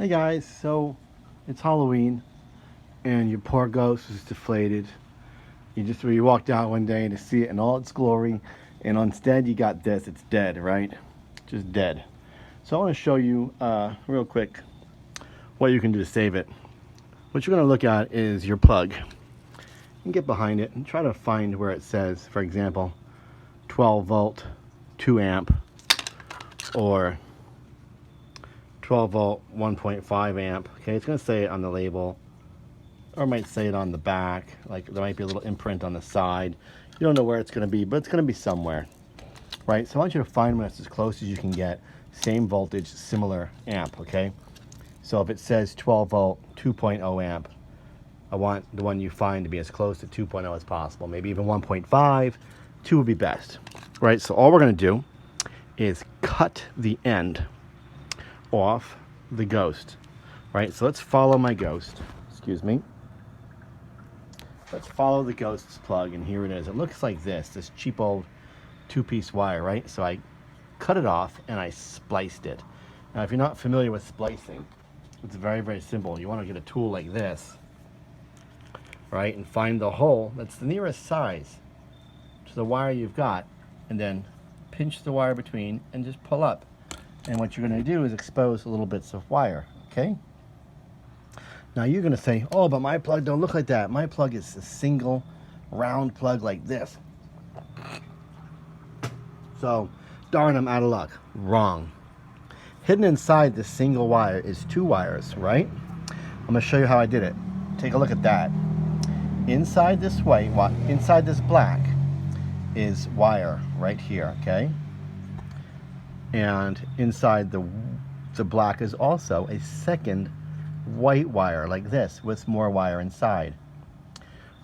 Hey guys, so it's Halloween and your poor ghost is deflated. You walked out one day to see it in all its glory, and instead you got this. It's dead, right? Just dead. So I want to show you real quick what you can do to save it. What you're going to look at is your plug. You can get behind it and try to find where it says, for example, 12 volt, 2 amp, or 12 volt 1.5 amp. Okay, it's going to say it on the label, or it might say it on the back. Like there might be a little imprint on the side. You don't know where it's going to be, but it's going to be somewhere, right? So I want you to find one that's as close as you can get, same voltage, similar amp. Okay, so if it says 12 volt 2.0 amp, I want the one you find to be as close to 2.0 as possible. Maybe even 1.5. 2 would be best, right? So all we're going to do is cut the end off the ghost, right? So let's follow my ghost. Excuse me. Let's follow the ghost's plug, and here it is. It looks like this cheap old 2-piece wire, right? So I cut it off and I spliced it. Now, if you're not familiar with splicing, it's very, very simple. You want to get a tool like this, right? And find the hole that's the nearest size to the wire you've got, and then pinch the wire between and just pull up. And what you're going to do is expose little bits of wire, okay? Now you're going to say, oh, but my plug don't look like that. My plug is a single round plug like this. So, darn, I'm out of luck. Wrong. Hidden inside this single wire is 2 wires, right? I'm going to show you how I did it. Take a look at that. Inside this white, inside this black is wire right here, okay? And inside the black is also a second white wire like this with more wire inside.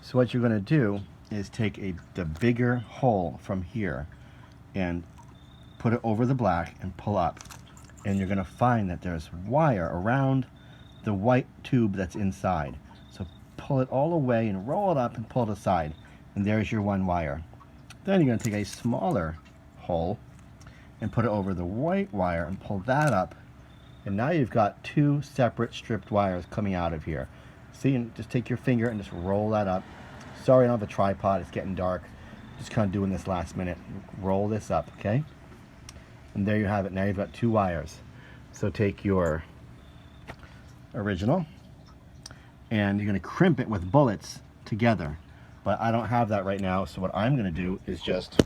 So what you're going to do is take the bigger hole from here and put it over the black and pull up, and you're going to find that there's wire around the white tube that's inside. So pull it all away and roll it up and pull it aside, and there's your 1 wire. Then you're going to take a smaller hole and put it over the white wire and pull that up, and now you've got 2 separate stripped wires coming out of here. See, and just take your finger and just roll that up. Sorry, I don't have a tripod, it's getting dark. Just kind of doing this last minute. Roll this up, okay? And there you have it. Now you've got 2 wires. So take your original and you're going to crimp it with bullets together, but I don't have that right now, so what I'm going to do is just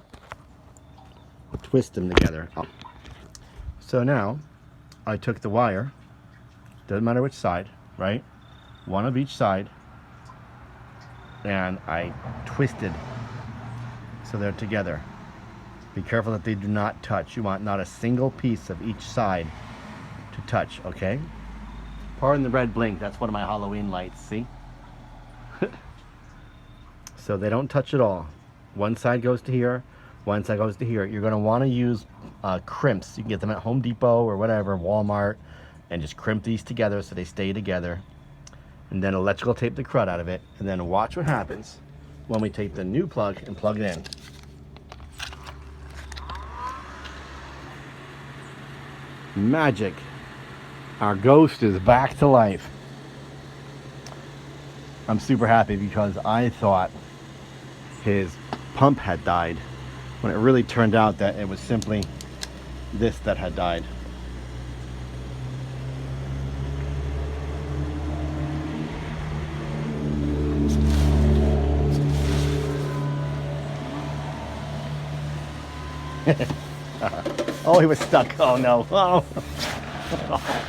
twist them together. So now I took the wire, doesn't matter which side, right? 1 of each side, and I twisted so they're together. Be careful that they do not touch. You want not a single piece of each side to touch, okay? Pardon the red blink, that's one of my Halloween lights, see? So they don't touch at all. One side goes to here, one side goes to here. You're going to want to use crimps. You can get them at Home Depot or whatever, Walmart, and just crimp these together so they stay together. And then electrical tape the crud out of it, and then watch what happens when we take the new plug and plug it in. Magic. Our ghost is back to life. I'm super happy because I thought his pump had died, when it really turned out that it was simply this that had died. Oh, he was stuck. Oh no. Oh. Oh.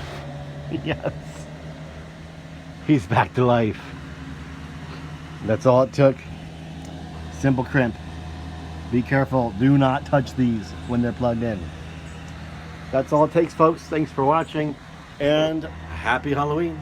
Yes. He's back to life. That's all it took. Simple crimp. Be careful. Do not touch these when they're plugged in. That's all it takes, folks. Thanks for watching, and happy Halloween.